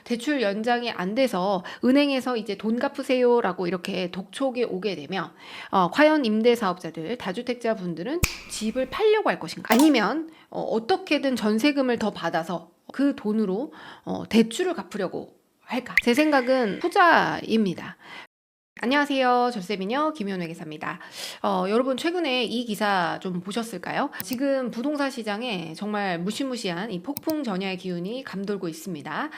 대출 연장이 안 돼서 은행에서 이제 돈 갚으세요라고 이렇게 독촉이 오게 되면 과연 임대사업자들, 다주택자 분들은 집을 팔려고 할 것인가? 아니면 어떻게든 전세금을 더 받아서 그 돈으로 대출을 갚으려고 할까? 제 생각은 후자입니다. 안녕하세요. 절세미녀 김현우 기사입니다. 여러분 최근에 이 기사 좀 보셨을까요? 지금 부동산 시장에 정말 무시무시한 이 폭풍 전야의 기운이 감돌고 있습니다.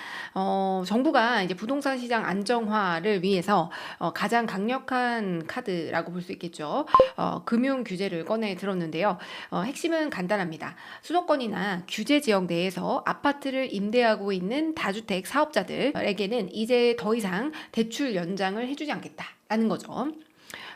정부가 이제 부동산 시장 안정화를 위해서 가장 강력한 카드라고 볼 수 있겠죠. 금융 규제를 꺼내 들었는데요. 핵심은 간단합니다. 수도권이나 규제 지역 내에서 아파트를 임대하고 있는 다주택 사업자들에게는 이제 더 이상 대출 연장을 해주지 않겠다. 라는 거죠.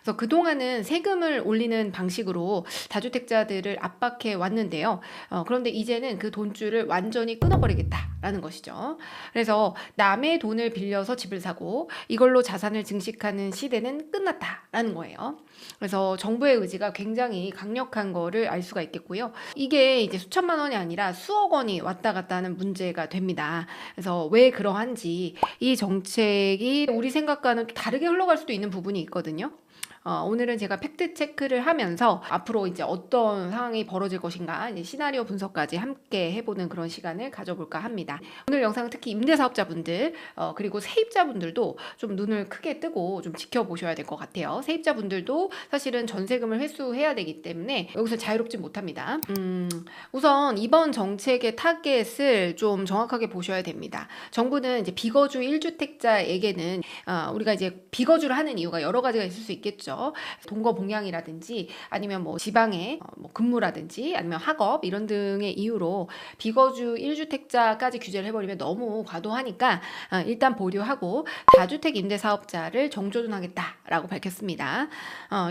그래서 그동안은 세금을 올리는 방식으로 다주택자들을 압박해 왔는데요. 그런데 이제는 그 돈줄을 완전히 끊어버리겠다라는 것이죠. 그래서 남의 돈을 빌려서 집을 사고 이걸로 자산을 증식하는 시대는 끝났다라는 거예요. 그래서 정부의 의지가 굉장히 강력한 거를 알 수가 있겠고요. 이게 이제 수천만 원이 아니라 수억 원이 왔다 갔다 하는 문제가 됩니다. 그래서 왜 그러한지 이 정책이 우리 생각과는 또 다르게 흘러갈 수도 있는 부분이 있거든요. 오늘은 제가 팩트 체크를 하면서 앞으로 이제 어떤 상황이 벌어질 것인가 이제 시나리오 분석까지 함께 해보는 그런 시간을 가져볼까 합니다. 오늘 영상은 특히 임대사업자분들 그리고 세입자분들도 좀 눈을 크게 뜨고 좀 지켜보셔야 될 것 같아요. 세입자분들도 사실은 전세금을 회수해야 되기 때문에 여기서 자유롭지 못합니다. 우선 이번 정책의 타겟을 좀 정확하게 보셔야 됩니다. 정부는 이제 비거주 1주택자에게는 우리가 이제 비거주를 하는 이유가 여러 가지가 있을 수 있겠죠. 동거봉양이라든지 아니면 뭐 지방의 뭐 근무라든지 아니면 학업 이런 등의 이유로 비거주 1주택자까지 규제를 해버리면 너무 과도하니까 일단 보류하고 다주택 임대사업자를 정조준하겠다라고 밝혔습니다.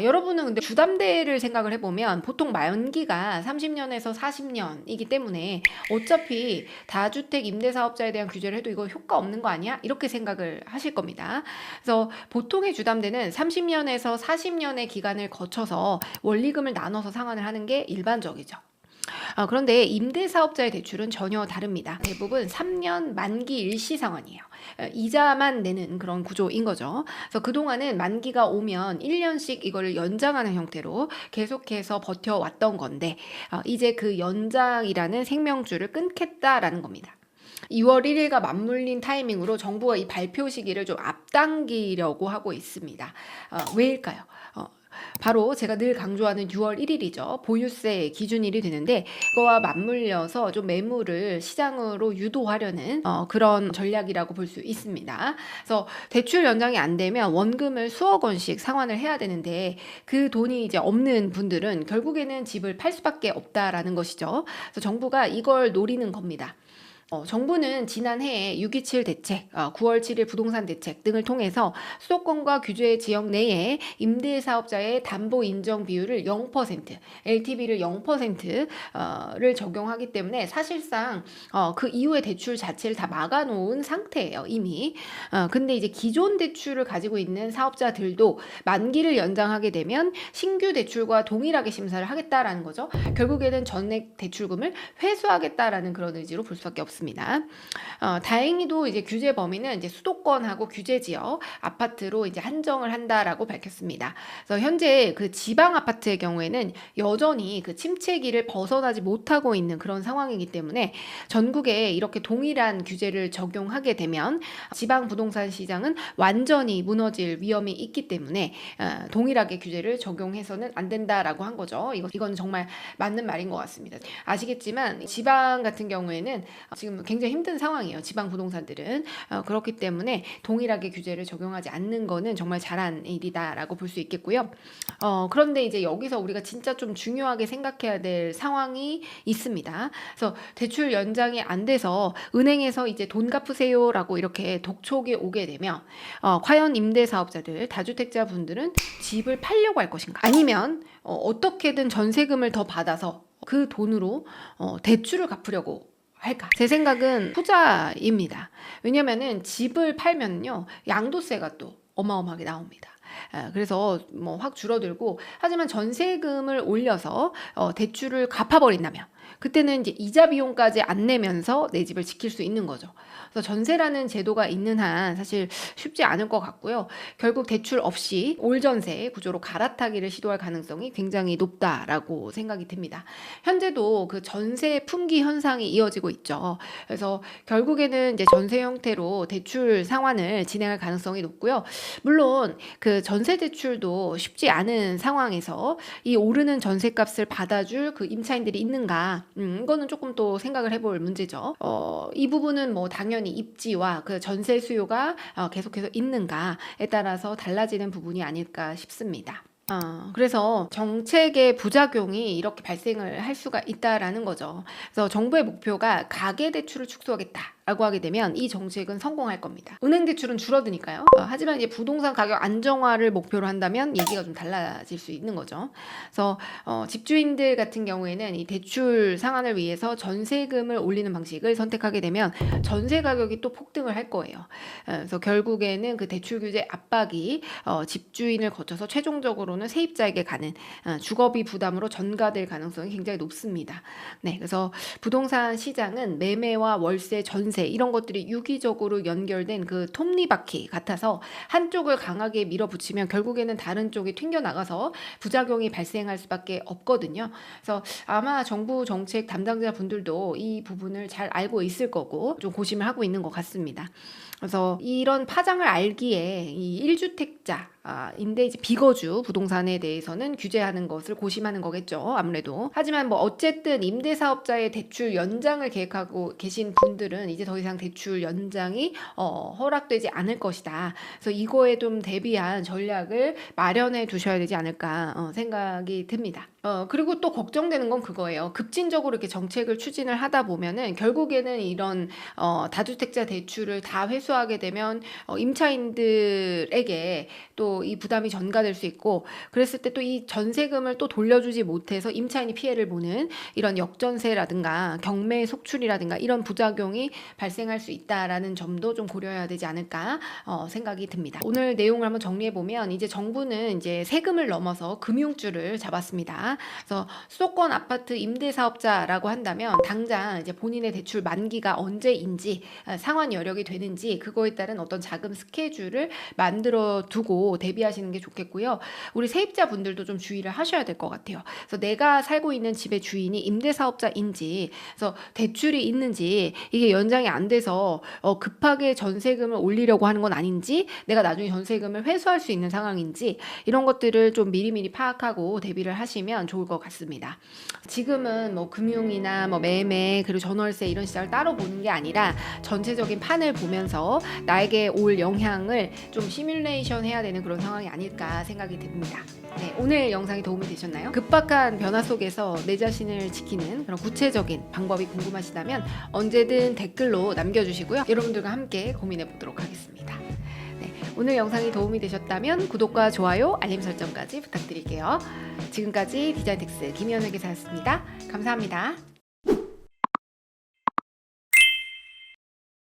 여러분은 근데 주담대를 생각을 해보면 보통 만기가 30년에서 40년이기 때문에 어차피 다주택 임대사업자에 대한 규제를 해도 이거 효과 없는 거 아니야? 이렇게 생각을 하실 겁니다. 그래서 보통의 주담대는 30년에서 40년의 기간을 거쳐서 원리금을 나눠서 상환을 하는 게 일반적이죠. 그런데 임대사업자의 대출은 전혀 다릅니다. 대부분 3년 만기 일시 상환이에요. 이자만 내는 그런 구조인 거죠. 그래서 그동안은 만기가 오면 1년씩 이거를 연장하는 형태로 계속해서 버텨왔던 건데 이제 그 연장이라는 생명줄을 끊겠다라는 겁니다. 2월 1일과 맞물린 타이밍으로 정부가 이 발표 시기를 좀 앞당기려고 하고 있습니다. 왜일까요? 바로 제가 늘 강조하는 6월 1일이죠. 보유세 기준일이 되는데 그거와 맞물려서 좀 매물을 시장으로 유도하려는 그런 전략이라고 볼 수 있습니다. 그래서 대출 연장이 안 되면 원금을 수억 원씩 상환을 해야 되는데 그 돈이 이제 없는 분들은 결국에는 집을 팔 수밖에 없다라는 것이죠. 그래서 정부가 이걸 노리는 겁니다. 정부는 지난해에 6.27 대책, 9월 7일 부동산 대책 등을 통해서 수도권과 규제 지역 내에 임대사업자의 담보 인정 비율을 0%, LTV를 0%를 적용하기 때문에 사실상 그 이후의 대출 자체를 다 막아놓은 상태예요, 이미. 근데 이제 기존 대출을 가지고 있는 사업자들도 만기를 연장하게 되면 신규 대출과 동일하게 심사를 하겠다라는 거죠. 결국에는 전액 대출금을 회수하겠다라는 그런 의지로 볼 수밖에 없습니다. 다행히도 이제 규제 범위는 이제 수도권하고 규제 지역 아파트로 이제 한정을 한다라고 밝혔습니다. 그래서 현재 그 지방 아파트의 경우에는 여전히 그 침체기를 벗어나지 못하고 있는 그런 상황이기 때문에 전국에 이렇게 동일한 규제를 적용하게 되면 지방 부동산 시장은 완전히 무너질 위험이 있기 때문에 동일하게 규제를 적용해서는 안 된다라고 한 거죠. 이건 정말 맞는 말인 것 같습니다. 아시겠지만 지방 같은 경우에는 지금 굉장히 힘든 상황이에요. 지방 부동산들은. 그렇기 때문에 동일하게 규제를 적용하지 않는 거는 정말 잘한 일이다라고 볼 수 있겠고요. 그런데 이제 여기서 우리가 진짜 좀 중요하게 생각해야 될 상황이 있습니다. 그래서 대출 연장이 안 돼서 은행에서 이제 돈 갚으세요라고 이렇게 독촉이 오게 되면 과연 임대사업자들, 다주택자 분들은 집을 팔려고 할 것인가? 아니면 어떻게든 전세금을 더 받아서 그 돈으로 대출을 갚으려고 할까? 제 생각은 후자입니다. 왜냐면은 집을 팔면요 양도세가 또 어마어마하게 나옵니다. 그래서 뭐 확 줄어들고 하지만 전세금을 올려서 대출을 갚아버린다면 그때는 이제 이자 비용까지 안 내면서 내 집을 지킬 수 있는 거죠. 그래서 전세라는 제도가 있는 한 사실 쉽지 않을 것 같고요. 결국 대출 없이 올 전세 구조로 갈아타기를 시도할 가능성이 굉장히 높다라고 생각이 듭니다. 현재도 그 전세 품귀 현상이 이어지고 있죠. 그래서 결국에는 이제 전세 형태로 대출 상환을 진행할 가능성이 높고요. 물론 그 전세 대출도 쉽지 않은 상황에서 이 오르는 전세값을 받아줄 그 임차인들이 있는가, 이거는 조금 또 생각을 해볼 문제죠. 이 부분은 뭐 당연히 입지와 그 전세 수요가 계속해서 있는가에 따라서 달라지는 부분이 아닐까 싶습니다. 그래서 정책의 부작용이 이렇게 발생을 할 수가 있다라는 거죠. 그래서 정부의 목표가 가계대출을 축소하겠다라고 하게 되면 이 정책은 성공할 겁니다. 은행 대출은 줄어드니까요. 하지만 이제 부동산 가격 안정화를 목표로 한다면 얘기가 좀 달라질 수 있는 거죠. 그래서 집주인들 같은 경우에는 이 대출 상환을 위해서 전세금을 올리는 방식을 선택하게 되면 전세 가격이 또 폭등을 할 거예요. 그래서 결국에는 그 대출 규제 압박이 집주인을 거쳐서 최종적으로는 세입자에게 가는 주거비 부담으로 전가될 가능성이 굉장히 높습니다. 네, 그래서 부동산 시장은 매매와 월세, 전세 이런 것들이 유기적으로 연결된 그 톱니바퀴 같아서 한쪽을 강하게 밀어붙이면 결국에는 다른 쪽이 튕겨나가서 부작용이 발생할 수밖에 없거든요. 그래서 아마 정부 정책 담당자 분들도 이 부분을 잘 알고 있을 거고 좀 고심을 하고 있는 것 같습니다. 그래서 이런 파장을 알기에 이 1주택자 인데 이제 비거주 부동산에 대해서는 규제하는 것을 고심하는 거겠죠. 아무래도. 하지만 뭐 어쨌든 임대사업자의 대출 연장을 계획하고 계신 분들은 이제 더 이상 대출 연장이 허락되지 않을 것이다. 그래서 이거에 좀 대비한 전략을 마련해 두셔야 되지 않을까 생각이 듭니다. 그리고 또 걱정되는 건 그거예요. 급진적으로 이렇게 정책을 추진을 하다 보면은 결국에는 이런 다주택자 대출을 다 회수하게 되면 임차인들에게 또 이 부담이 전가될 수 있고, 그랬을 때 또 이 전세금을 또 돌려주지 못해서 임차인이 피해를 보는 이런 역전세라든가 경매 속출이라든가 이런 부작용이 발생할 수 있다라는 점도 좀 고려해야 되지 않을까 생각이 듭니다. 오늘 내용을 한번 정리해 보면 이제 정부는 이제 세금을 넘어서 금융줄을 잡았습니다. 그래서 수도권 아파트 임대사업자라고 한다면 당장 이제 본인의 대출 만기가 언제인지 상환 여력이 되는지 그거에 따른 어떤 자금 스케줄을 만들어 두고 대비하시는 게 좋겠고요. 우리 세입자 분들도 좀 주의를 하셔야 될 것 같아요. 그래서 내가 살고 있는 집의 주인이 임대사업자인지, 그래서 대출이 있는지, 이게 연장이 안 돼서 급하게 전세금을 올리려고 하는 건 아닌지, 내가 나중에 전세금을 회수할 수 있는 상황인지 이런 것들을 좀 미리미리 파악하고 대비를 하시면 좋을 것 같습니다. 지금은 뭐 금융이나 뭐 매매 그리고 전월세 이런 시장을 따로 보는 게 아니라 전체적인 판을 보면서 나에게 올 영향을 좀 시뮬레이션 해야 되는 그런 상황이 아닐까 생각이 듭니다. 네, 오늘 영상이 도움이 되셨나요? 급박한 변화 속에서 내 자신을 지키는 그런 구체적인 방법이 궁금하시다면 언제든 댓글로 남겨주시고요. 여러분들과 함께 고민해 보도록 하겠습니다. 네, 오늘 영상이 도움이 되셨다면 구독과 좋아요, 알림 설정까지 부탁드릴게요. 지금까지 디자인텍스 김희연 회계사였습니다. 감사합니다.